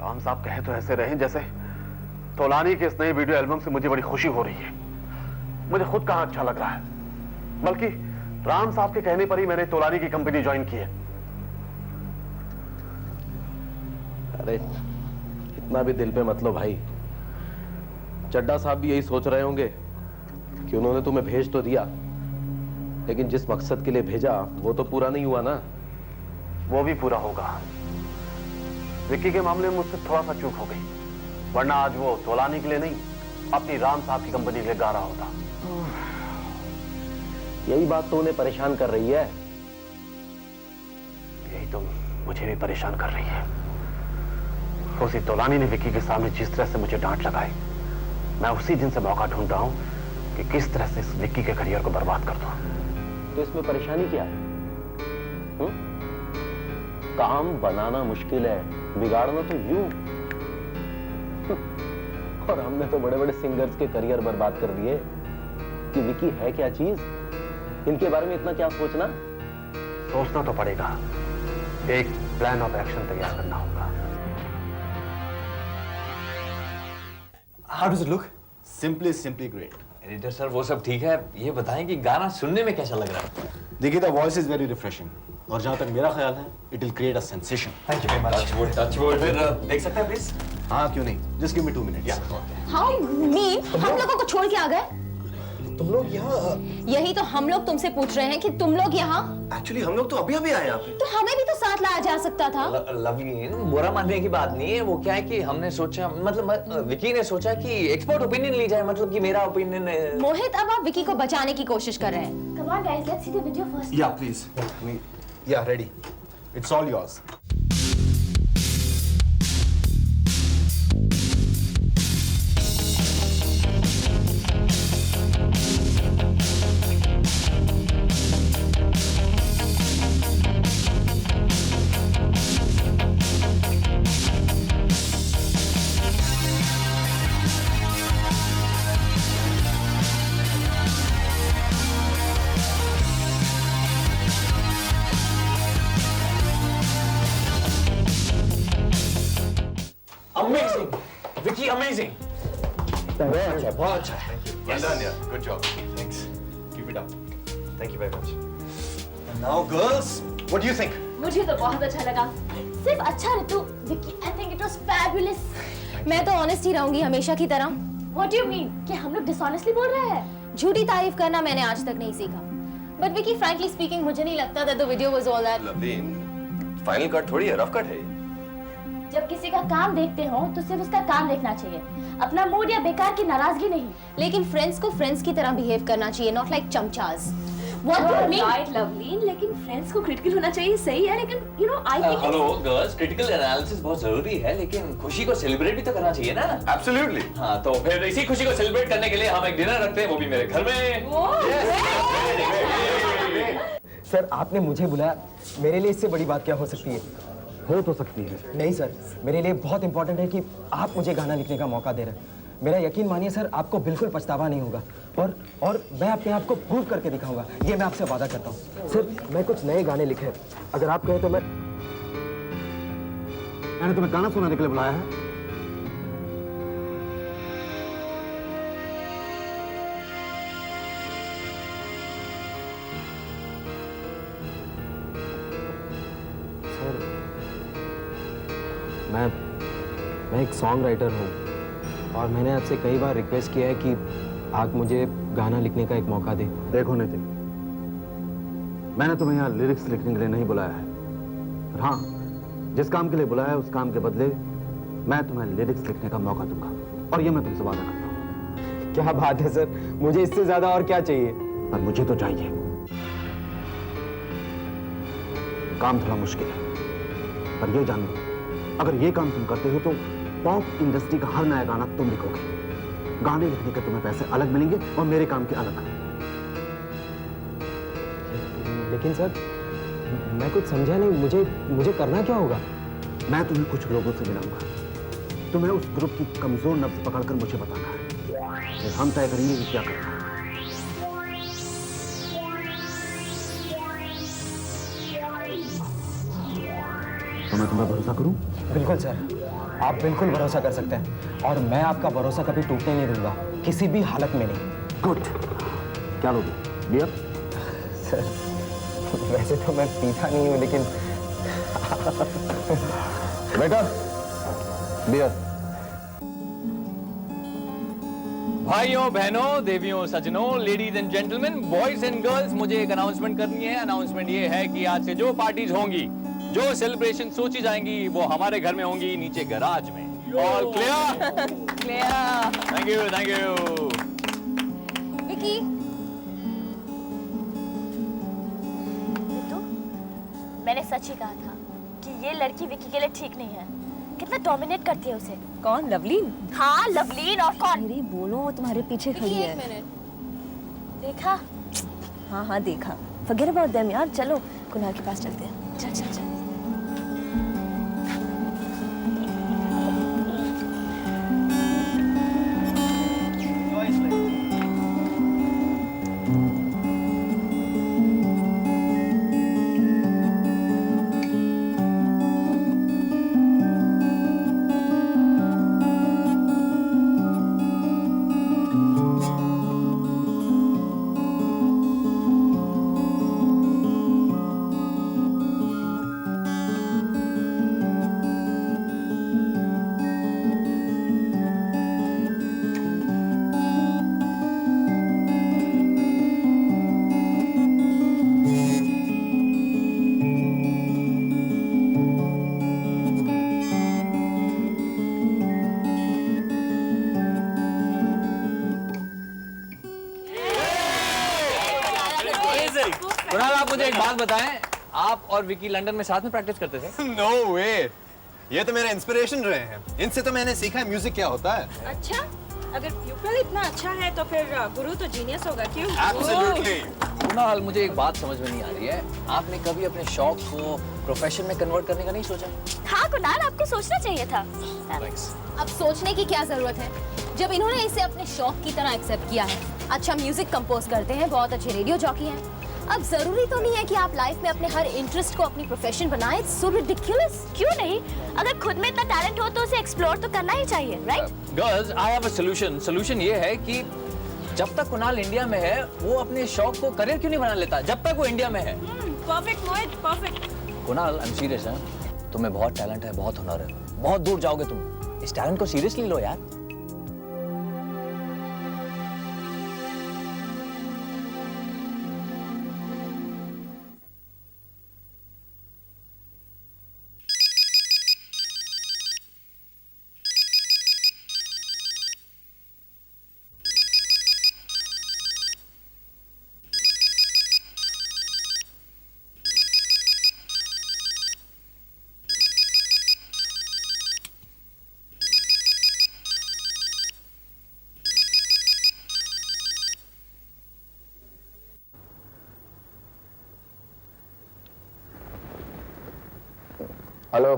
राम साहब कहे तो ऐसे रहे जैसे तोलानी के इस नई वीडियो एल्बम से मुझे बड़ी खुशी हो रही है। मुझे खुद कहाँ अच्छा लग रहा है, बल्कि राम साहब के कहने पर ही मैंने तोलानी की कंपनी ज्वाइन की है। अरे इतना भी दिल पे मत लो भाई। चड्डा साहब भी यही सोच रहे होंगे कि उन्होंने तुम्हें भेज तो दिया, लेकिन जिस मकसद के लिए भेजा वो तो पूरा नहीं हुआ ना। वो भी पूरा होगा। विक्की के मामले में मुझसे थोड़ा सा चूक हो गई, वरना आज वो तोलानी के लिए नहीं अपनी राम साहब की कंपनी के लिए गा रहा होता। यही बात तो उन्हें परेशान कर रही है। यही तो मुझे भी परेशान कर रही है। उसी तोलानी ने विक्की के सामने जिस तरह से मुझे डांट लगाई, मैं उसी दिन से मौका ढूंढ रहा हूं कि किस तरह से इस विक्की के करियर को बर्बाद कर दूं। तो इसमें परेशानी क्या है? काम बनाना मुश्किल है, बिगाड़ना तो यूं। और हमने तो बड़े बड़े सिंगर्स के करियर बर्बाद कर दिए कि विकी है क्या चीज, इनके बारे में इतना क्या सोचना। सोचना तो पड़ेगा, एक प्लान ऑफ एक्शन तैयार करना होगा। How does it look? Simply great. Editor sir वो सब ठीक है, ये बताएं कि गाना सुनने में कैसा लग रहा है? देखिए, the voice is very refreshing. और जहाँ तक मेरा ख्याल है, it will create a sensation. Thank you very much. Touch wood. फिर देख सकते हैं प्लीज? हाँ, क्यों नहीं? Just give me 2 minutes. Yeah. How mean? हम लोगों को छोड़ के आ गए? तुम लोग यहाँ? यही तो हम लोग तुमसे पूछ रहे हैं कि तुम लोग यहाँ? Actually, हम लोग तो अभी आए यहाँ पे. तो हमें भी तो साथ लाया जा सकता था। लवलीन, बुरा मानने की बात नहीं है, वो क्या है कि हमने सोचा, मतलब विकी ने सोचा कि एक्सपर्ट ओपिनियन ली जाए, मतलब कि मेरा ओपिनियन। मोहित, अब आप विकी को बचाने की कोशिश कर रहे हैं। Come on guys, let's see the video first. Yeah, please. Yeah, ready. It's all yours. Amazing, Vicky, amazing. बहुत अच्छा है. Well done, yeah. Good job. Thanks. Keep it up. Thank you very much. And now, girls, what do you think? मुझे तो बहुत अच्छा लगा। सिर्फ अच्छा ऋतु, Vicky, I think it was fabulous. मैं तो ऑनेस्ट ही रहूंगी हमेशा की तरह। What do you mean? कि हम लोग डिसऑनेस्टली बोल रहे हैं? झूठी तारीफ करना मैंने आज तक नहीं सीखा। But Vicky, frankly speaking, मुझे नहीं लगता that the video was all that. Lovleen, final cut थोड़ी है, रफ कट है। जब किसी का काम देखते हो तो सिर्फ उसका काम देखना चाहिए, अपना मूड या बेकार की नाराजगी नहीं। लेकिन फ्रेंड्स को फ्रेंड्स की तरह बिहेव करना चाहिए, not like चमचाज। What do you mean? Right, Loveleen, लेकिन फ्रेंड्स को क्रिटिकल होना चाहिए, सही है, लेकिन you know I think hello girls, critical analysis बहुत जरूरी है, लेकिन खुशी को सेलिब्रेट भी तो करना चाहिए ना। एब्सोल्युटली। हाँ, तो फिर इसी खुशी को सेलिब्रेट करने के लिए हम एक डिनर रखते हैं, वो भी मेरे घर में। सर, आपने मुझे बुलाया, मेरे लिए इससे बड़ी बात क्या हो सकती है? हो तो सकती है। नहीं सर, मेरे लिए बहुत इंपॉर्टेंट है कि आप मुझे गाना लिखने का मौका दे रहे हैं। मेरा यकीन मानिए सर, आपको बिल्कुल पछतावा नहीं होगा, और मैं अपने आप को प्रूव करके दिखाऊंगा, ये मैं आपसे वादा करता हूँ। सर, मैं कुछ नए गाने लिखे हैं, अगर आप कहें तो मैंने तुम्हें गाना सुनाने के लिए बुलाया है। मैं एक सॉन्ग राइटर हूँ और मैंने आपसे कई बार रिक्वेस्ट किया है कि आप मुझे गाना लिखने का एक मौका दें। देखो नितिन, मैंने तुम्हें यहाँ लिरिक्स लिखने के लिए नहीं बुलाया है, पर हाँ, जिस काम के लिए बुलाया है उस काम के बदले मैं तुम्हें लिरिक्स लिखने का मौका दूंगा, और ये मैं तुमसे वादा करता हूँ। क्या बात है सर, मुझे इससे ज्यादा और क्या चाहिए? पर मुझे तो चाहिए। काम थोड़ा मुश्किल है, पर ये जान लो, अगर ये काम तुम करते हो तो पॉप इंडस्ट्री का हर नया गाना तुम लिखोगे। गाने लिखने के तुम्हें पैसे अलग मिलेंगे और मेरे काम के अलग। लेकिन सर, मैं कुछ समझा नहीं, मुझे करना क्या होगा? मैं तुम्हें कुछ लोगों से मिलाऊंगा, तुम्हें उस ग्रुप की कमजोर नब्ज पकड़कर मुझे बताना है, फिर हम तय करेंगे कि क्या करना है। तो मैं तुम्हें भरोसा करूं? बिल्कुल सर। आप बिल्कुल भरोसा कर सकते हैं और मैं आपका भरोसा कभी टूटने नहीं दूंगा, किसी भी हालत में नहीं। गुड। क्या लोगे? बियर? सर वैसे तो मैं पीता नहीं हूँ, लेकिन बेटा, बियर। भाइयों बहनों देवियों सजनों ladies and gentleman boys and girls, मुझे एक अनाउंसमेंट करनी है। अनाउंसमेंट ये है कि आज से जो पार्टीज होंगी, जो सेलिब्रेशन सोची जाएंगी, वो हमारे घर में होंगी, नीचे गैराज में। All clear? Clear. Thank you, thank you. Vicky, तो मैंने सच ही कहा था कि ये लड़की विकी के लिए ठीक नहीं है। कितना डोमिनेट करती है उसे। कौन? लवलीन? हाँ, लवलीन। और कौन? अरे बोलो, वो तुम्हारे पीछे खड़ी है। देखा? हाँ हाँ देखा। फॉरगेट अबाउट देम यार, चलो कुणाल के पास चलते हैं। चल चल चल। कुणाल, आप मुझे एक बात बताएं, आप और विकी लंदन में साथ में प्रैक्टिस करते थे? नो वे, ये तो मेरे इंस्पिरेशन रहे हैं। इनसे तो मैंने सीखा है म्यूजिक क्या होता है। अच्छा, अगर प्यूपिल इतना अच्छा है तो फिर गुरु तो जीनियस होगा, क्यों? एब्सोल्युटली। कुणाल, मुझे एक बात समझ में नहीं आ रही है, आपने कभी अपने शौक को प्रोफेशन में कन्वर्ट करने का नहीं सोचा? हाँ कुणाल, आपको सोचना चाहिए था। अब सोचने की क्या जरूरत है, जब इन्होंने इसे अपने शौक की तरह एक्सेप्ट किया है। अच्छा म्यूजिक कंपोज करते हैं, बहुत अच्छे रेडियो जॉकी हैं। अब जरूरी तो नहीं है कि आप लाइफ में अपने हर इंटरेस्ट को अपनी प्रोफेशन बनाएं। It's so ridiculous. क्यों नहीं? अगर खुद में इतना टैलेंट हो तो उसे एक्सप्लोर तो करना ही चाहिए, right? Girls, I have a solution. Solution ये है कि जब तक कुणाल इंडिया में है, वो अपने शौक को करियर क्यों नहीं बना लेता, जब तक वो इंडिया में है? Perfect Mohit, perfect. Kunal, I am serious है, तुम्हें बहुत टैलेंट है, बहुत हुनर है, बहुत दूर जाओगे तुम। इस टैलेंट को सीरियसली लो यार। Hello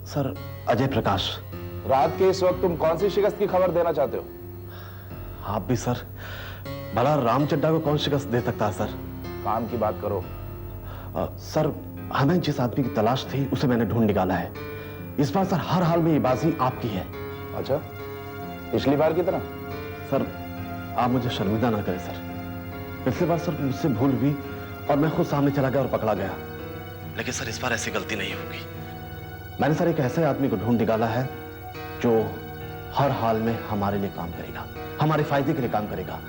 sir, Ajay Prakash. रात के इस वक्त तुम कौन सी शिकस्त की खबर देना चाहते हो? आप भी सर, भला राम चड्ढा को कौन शिकस्त दे सकता है सर? काम की बात करो। सर, हमें जिस आदमी की तलाश थी उसे मैंने ढूंढ निकाला है। इस बार सर हर हाल में ये बाजी आपकी है। अच्छा, पिछली बार की तरह? सर, आप मुझे शर्मिंदा ना करें सर। पिछली बार सर मुझसे भूल हुई और मैं खुद सामने चला गया और पकड़ा गया, लेकिन सर इस बार ऐसी गलती नहीं होगी। मैंने सर एक ऐसे आदमी को ढूंढ निकाला है जो हर हाल में हमारे लिए काम करेगा, हमारे फायदे के लिए काम करेगा।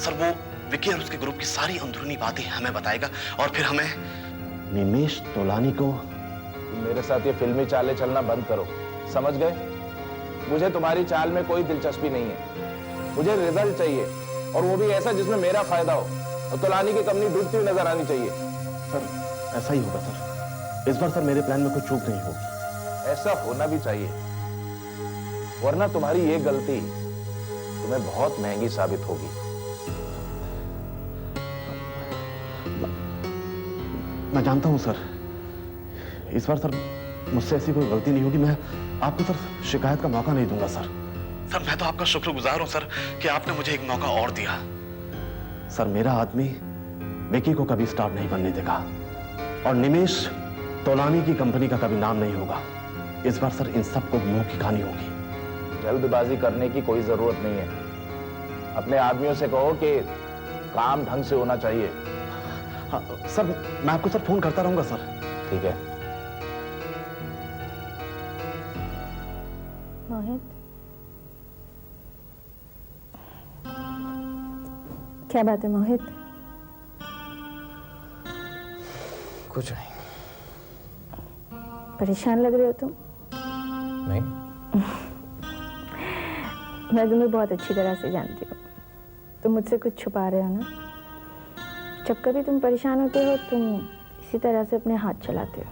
सर वो विकी और उसके ग्रुप की सारी अंदरूनी बातें हमें बताएगा और फिर हमें निमेश तोलानी को। मेरे साथ ये फिल्मी चालें चलना बंद करो, समझ गए? मुझे तुम्हारी चाल में कोई दिलचस्पी नहीं है। मुझे रिजल्ट चाहिए, और वो भी ऐसा जिसमें मेरा फायदा हो, और तोलानी की कंपनी डूबती हुई नजर आनी चाहिए। सर ऐसा ही होगा सर। इस बार सर मेरे प्लान में कोई चूक नहीं होगी। ऐसा होना भी चाहिए, वरना तुम्हारी ये गलती तुम्हें बहुत महंगी साबित होगी। मैं जानता हूं सर, इस बार सर मुझसे ऐसी कोई गलती नहीं होगी। मैं आपको सर शिकायत का मौका नहीं दूंगा सर। सर मैं तो आपका शुक्रगुजार हूं सर कि आपने मुझे एक मौका और दिया। सर मेरा आदमी विकी को कभी स्टार नहीं बनने देगा और निमेश तोलानी की कंपनी का कभी नाम नहीं होगा। इस बार सर इन सबको मुंह की खानी होगी। जल्दबाजी करने की कोई जरूरत नहीं है। अपने आदमियों से कहो कि काम ढंग से होना चाहिए। हाँ, सर मैं आपको सर फोन करता रहूंगा सर। ठीक है। मोहित, क्या बात है मोहित? कुछ नहीं। परेशान लग रहे हो तुम। नहीं। मैं तुम्हें बहुत अच्छी तरह से जानती हूँ। तुम मुझसे कुछ छुपा रहे हो ना। जब कभी तुम परेशान होते हो तुम इसी तरह से अपने हाथ चलाते हो।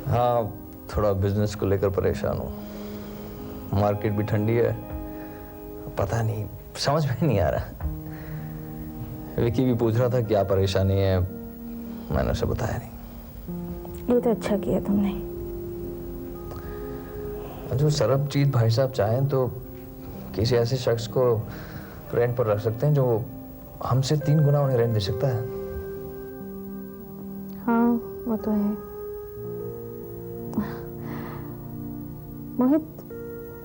हाँ, थोड़ा बिजनेस को लेकर परेशान हूँ। मार्केट भी ठंडी है, पता नहीं, समझ में नहीं आ रहा। विकी भी पूछ रहा था क्या परेशानी है, मैंने उसे बताया नहीं। ये तो अच्छा किया तुमने। जो सरबजीत भाई साहब चाहें तो किसी ऐसे शख्स को रेंट पर रख सकते हैं जो हमसे 3 गुना उन्हें रेंट दे सकता है। हाँ, वो तो है। मोहित,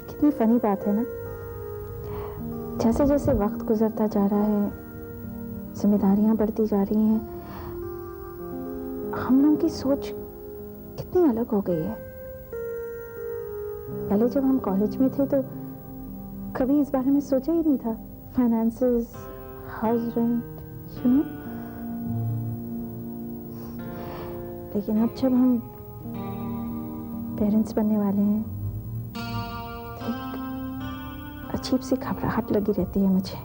कितनी फनी बात है ना। जैसे जैसे वक्त गुजरता जा रहा है, जिम्मेदारियां बढ़ती जा रही हैं, हम लोगों की सोच कितनी अलग हो गई है। पहले जब हम कॉलेज में थे तो कभी इस बारे में सोचा ही नहीं था। Finances, house rent, you know. लेकिन अब जब हम पेरेंट्स बनने वाले हैं, एक अजीब सी घबराहट लगी रहती है मुझे।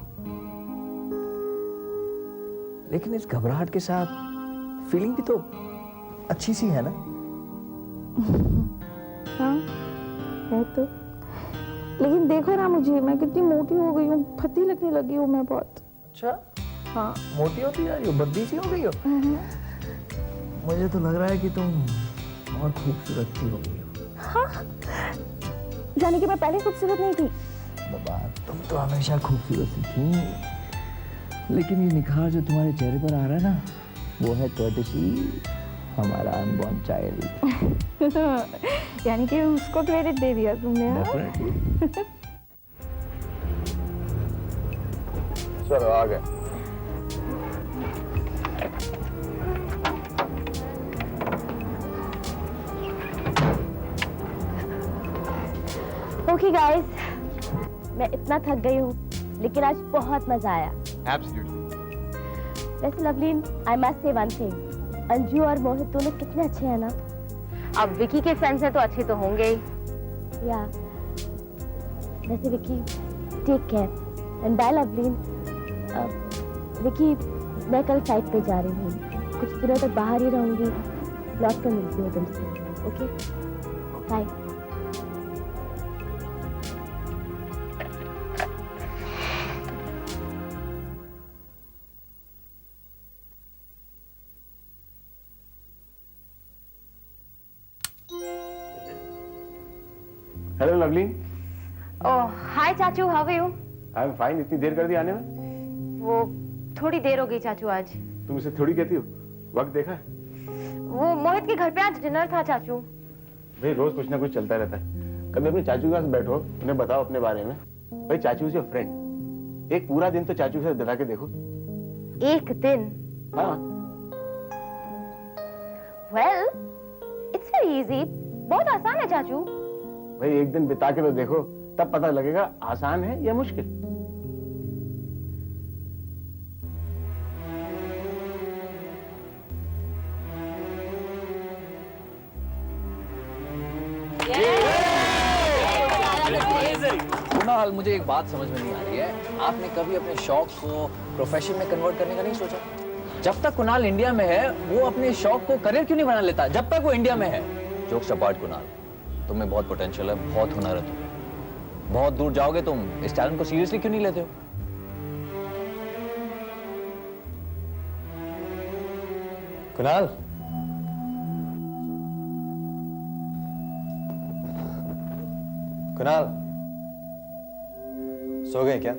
लेकिन इस घबराहट के साथ फीलिंग भी तो अच्छी सी है ना। हाँ है तो। लेकिन देखो ना मुझे, मैं कितनी मोटी हो गई हूँ, फटी लगने लगी हूँ मैं बहुत। अच्छा, हाँ। मोटी होती जा रही हो, बद्दी सी हो गई हो। मुझे तो लग रहा है कि तुम बहुत खूबसूरत सी हो गई हो। हाँ, यानी कि मैं पहले खूबसूरत नहीं थी? बाबा, तुम तो हमेशा खूबसूरत सी थी, लेकिन ये निखार जो तुम्हारे चेहरे पर आ रहा है ना, वो है कर्टसी हमारा अनबॉर्न चाइल्ड। यानी कि उसको क्रेडिट दे दिया तुमने। चलो आ गए। ओके गाइस, मैं इतना थक गई हूँ, लेकिन आज बहुत मजा आया। Absolutely. वैसे Lovleen, I must say one thing, Anju और मोहित दोनों कितने अच्छे हैं ना। अब विकी के फ्रेंड्स हैं तो अच्छे तो होंगे ही। या वैसे Vicky, take care and bye Lovleen. Vicky, मैं कल फ्लाइट पे जा रही हूँ, कुछ दिनों तक बाहर ही रहूंगी, लौट कर मिलती हूँ तुमसे। Okay, bye. Hello lovely. Oh hi चाचू, how are you? I am fine. इतनी देर कर दी आने में? वो थोड़ी देर हो गई चाचू आज। तुम इसे थोड़ी कहती हो, वक्त देखा है? वो मोहित के घर पे आज डिनर था चाचू। भाई रोज कुछ ना कुछ चलता रहता है। कभी अपने चाचू के पास बैठो, उन्हें बताओ अपने बारे में। भाई चाचू से फ्रेंड, एक पूरा दिन तो चाचू के साथ बिता के देखो। एक दिन? हाँ। वेल, इट्स वेरी इजी, बहुत आसान है चाचू। भाई एक दिन बिता के तो देखो, तब पता लगेगा आसान है या मुश्किल। कुणाल, मुझे एक बात समझ में नहीं आ रही है, आपने कभी अपने शौक को प्रोफेशन में कन्वर्ट करने का नहीं सोचा? जब तक कुणाल इंडिया में है, वो अपने शौक को करियर क्यों नहीं बना लेता? जब तक वो इंडिया में है। जोक्स अपार्ट कुणाल, तुम्हें बहुत पोटेंशियल है, बहुत हुनर है तुम्हें, बहुत दूर जाओगे तुम। इस टैलेंट को सीरियसली क्यों नहीं लेते हो? कुणाल, कुणाल, सो गए क्या?